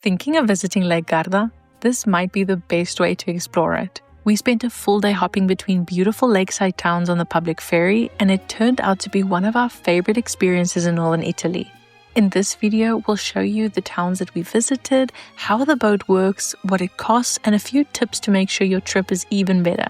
Thinking of visiting Lake Garda? This might be the best way to explore it. We spent a full day hopping between beautiful lakeside towns on the public ferry, and it turned out to be one of our favorite experiences in northern Italy. In this video, we'll show you the towns that we visited, how the boat works, what it costs, and a few tips to make sure your trip is even better.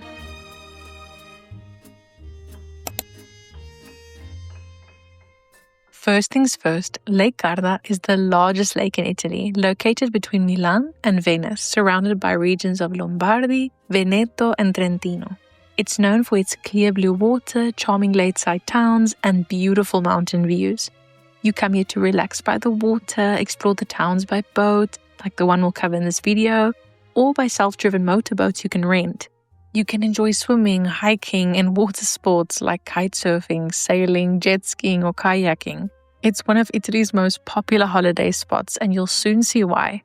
First things first, Lake Garda is the largest lake in Italy, located between Milan and Venice, surrounded by regions of Lombardy, Veneto, and Trentino. It's known for its clear blue water, charming lakeside towns, and beautiful mountain views. You come here to relax by the water, explore the towns by boat, like the one we'll cover in this video, or by self-driven motorboats you can rent. You can enjoy swimming, hiking, and water sports like kite surfing, sailing, jet skiing, or kayaking. It's one of Italy's most popular holiday spots, and you'll soon see why.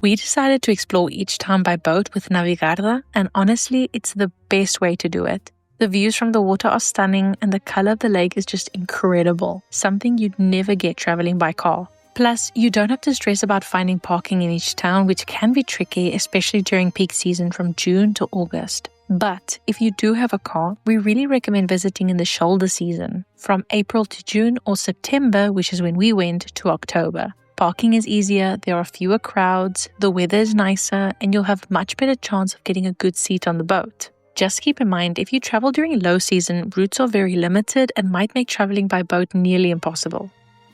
We decided to explore each town by boat with Garda, and honestly, it's the best way to do it. The views from the water are stunning, and the color of the lake is just incredible, something you'd never get traveling by car. Plus, you don't have to stress about finding parking in each town, which can be tricky, especially during peak season from June to August. But if you do have a car, we really recommend visiting in the shoulder season, from April to June or September, which is when we went, to October. Parking is easier, there are fewer crowds, the weather is nicer, and you'll have much better chance of getting a good seat on the boat. Just keep in mind, if you travel during low season, routes are very limited and might make traveling by boat nearly impossible.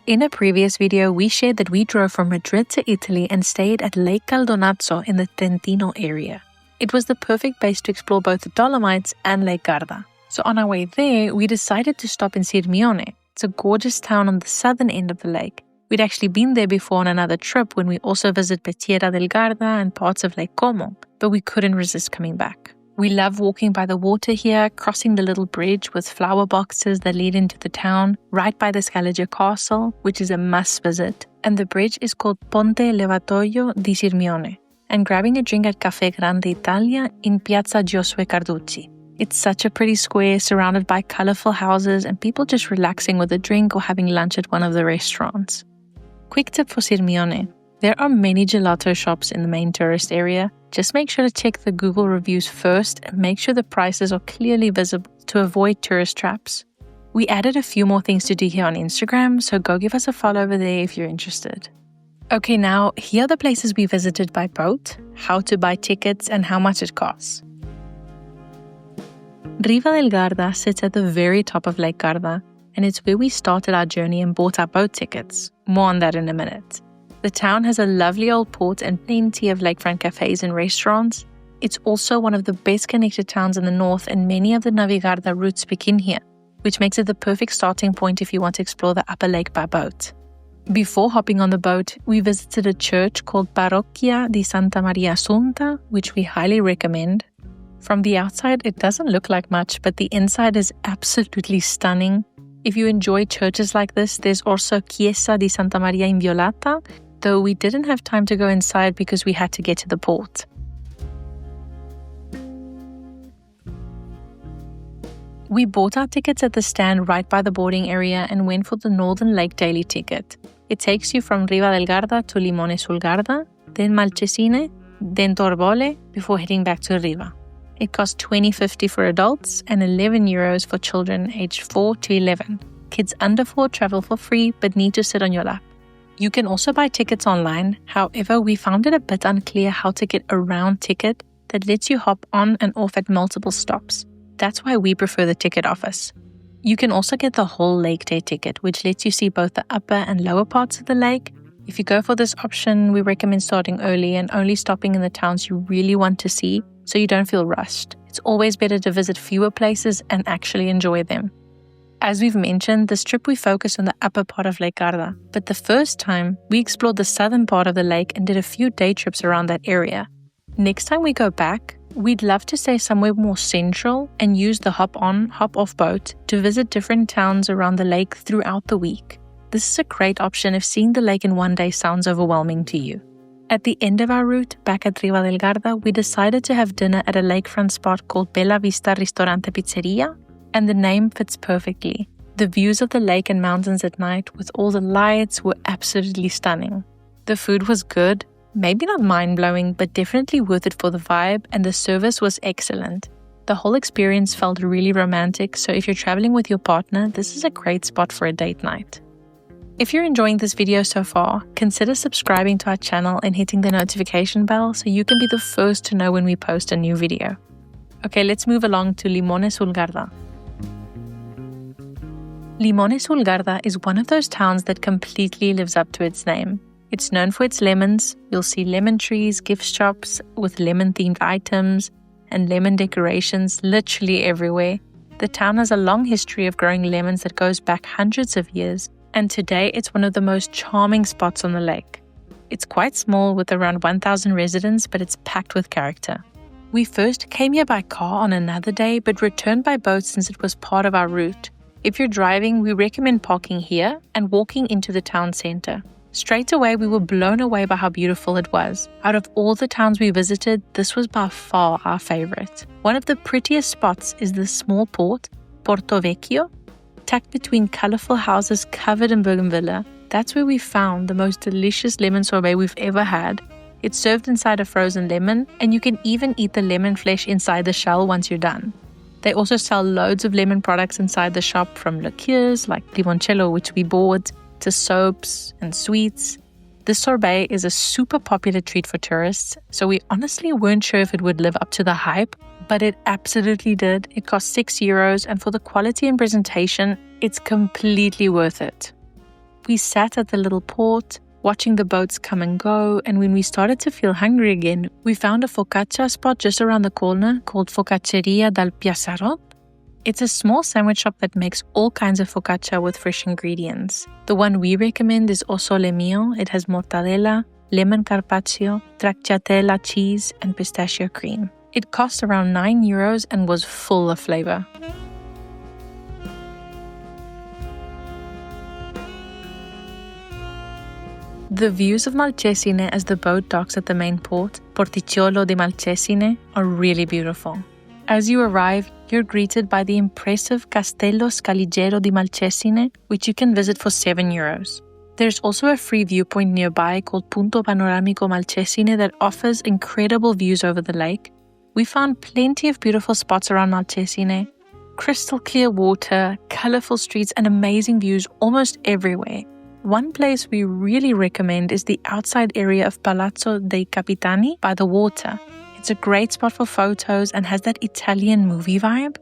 In a previous video, we shared that we drove from Madrid to Italy and stayed at Lake Caldonazzo in the Trentino area. It was the perfect base to explore both the Dolomites and Lake Garda. So on our way there, we decided to stop in Sirmione. It's a gorgeous town on the southern end of the lake. We'd actually been there before on another trip when we also visited Riva del Garda and parts of Lake Como, but we couldn't resist coming back. We love walking by the water here, crossing the little bridge with flower boxes that lead into the town, right by the Scaliger Castle, which is a must visit. And the bridge is called Ponte Levatoio di Sirmione, and grabbing a drink at Caffè Grande Italia in Piazza Giosuè Carducci. It's such a pretty square surrounded by colorful houses and people just relaxing with a drink or having lunch at one of the restaurants. Quick tip for Sirmione. There are many gelato shops in the main tourist area. Just make sure to check the Google reviews first and make sure the prices are clearly visible to avoid tourist traps. We added a few more things to do here on Instagram, so go give us a follow over there if you're interested. Okay, now here are the places we visited by boat, how to buy tickets, and how much it costs. Riva del Garda sits at the very top of Lake Garda, and it's where we started our journey and bought our boat tickets. More on that in a minute. The town has a lovely old port and plenty of lakefront cafes and restaurants. It's also one of the best connected towns in the north, and many of the Garda routes begin here, which makes it the perfect starting point if you want to explore the upper lake by boat. Before hopping on the boat, we visited a church called Parrocchia di Santa Maria Assunta, which we highly recommend. From the outside, it doesn't look like much, but the inside is absolutely stunning. If you enjoy churches like this, there's also Chiesa di Santa Maria Inviolata, though we didn't have time to go inside because we had to get to the port. We bought our tickets at the stand right by the boarding area and went for the Northern Lake Daily ticket. It takes you from Riva del Garda to Limone sul Garda, then Malcesine, then Torbole, before heading back to Riva. It costs $20.50 for adults and €11 for children aged 4 to 11. Kids under 4 travel for free but need to sit on your lap. You can also buy tickets online. However, we found it a bit unclear how to get a round ticket that lets you hop on and off at multiple stops. That's why we prefer the ticket office. You can also get the whole lake day ticket, which lets you see both the upper and lower parts of the lake. If you go for this option, we recommend starting early and only stopping in the towns you really want to see so you don't feel rushed. It's always better to visit fewer places and actually enjoy them. As we've mentioned, this trip we focused on the upper part of Lake Garda, but the first time we explored the southern part of the lake and did a few day trips around that area. Next time we go back, we'd love to stay somewhere more central and use the hop-on, hop-off boat to visit different towns around the lake throughout the week. This is a great option if seeing the lake in one day sounds overwhelming to you. At the end of our route, back at Riva del Garda, we decided to have dinner at a lakefront spot called Bella Vista Ristorante Pizzeria, and the name fits perfectly. The views of the lake and mountains at night with all the lights were absolutely stunning. The food was good, maybe not mind-blowing, but definitely worth it for the vibe, and the service was excellent. The whole experience felt really romantic, so if you're traveling with your partner, this is a great spot for a date night. If you're enjoying this video so far, consider subscribing to our channel and hitting the notification bell so you can be the first to know when we post a new video. Okay, let's move along to Limone sul Garda. Limone sul Garda is one of those towns that completely lives up to its name. It's known for its lemons. You'll see lemon trees, gift shops with lemon-themed items, and lemon decorations literally everywhere. The town has a long history of growing lemons that goes back hundreds of years, and today it's one of the most charming spots on the lake. It's quite small with around 1,000 residents, but it's packed with character. We first came here by car on another day, but returned by boat since it was part of our route. If you're driving, we recommend parking here and walking into the town center. Straight away, we were blown away by how beautiful it was. Out of all the towns we visited, this was by far our favorite. One of the prettiest spots is the small port, Porto Vecchio, tucked between colorful houses covered in bougainvillea. That's where we found the most delicious lemon sorbet we've ever had. It's served inside a frozen lemon, and you can even eat the lemon flesh inside the shell once you're done. They also sell loads of lemon products inside the shop, from liqueurs like limoncello, which we bought, to soaps and sweets. This sorbet is a super popular treat for tourists, so we honestly weren't sure if it would live up to the hype, but it absolutely did. It cost €6, and for the quality and presentation, it's completely worth it. We sat at the little port, watching the boats come and go, and when we started to feel hungry again, we found a focaccia spot just around the corner called Focacceria dal Piazzarot. It's a small sandwich shop that makes all kinds of focaccia with fresh ingredients. The one we recommend is O Sole Mio. It has mortadella, lemon carpaccio, stracciatella cheese, and pistachio cream. It cost around €9 and was full of flavor. The views of Malcesine as the boat docks at the main port, Porticciolo di Malcesine, are really beautiful. As you arrive, you're greeted by the impressive Castello Scaligero di Malcesine, which you can visit for €7. There's also a free viewpoint nearby called Punto Panoramico Malcesine that offers incredible views over the lake. We found plenty of beautiful spots around Malcesine, crystal clear water, colorful streets, and amazing views almost everywhere. One place we really recommend is the outside area of Palazzo dei Capitani by the water. It's a great spot for photos and has that Italian movie vibe.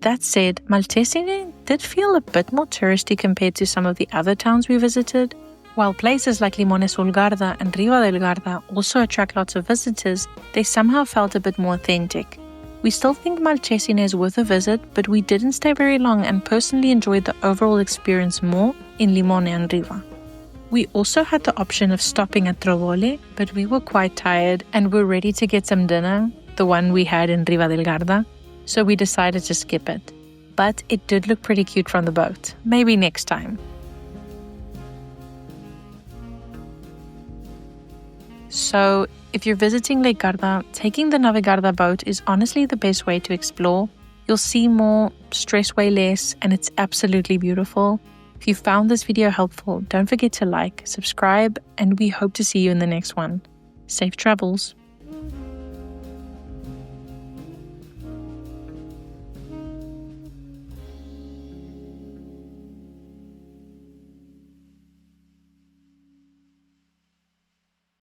That said, Malcesine did feel a bit more touristy compared to some of the other towns we visited. While places like Limone sul Garda and Riva del Garda also attract lots of visitors, they somehow felt a bit more authentic. We still think Malcesine is worth a visit, but we didn't stay very long and personally enjoyed the overall experience more in Limone and Riva. We also had the option of stopping at Trovole, but we were quite tired and were ready to get some dinner, the one we had in Riva del Garda, so we decided to skip it. But it did look pretty cute from the boat. Maybe next time. So, if you're visiting Lake Garda, taking the Navigarda boat is honestly the best way to explore. You'll see more, stress way less, and it's absolutely beautiful. If you found this video helpful, don't forget to like, subscribe, and we hope to see you in the next one. Safe travels!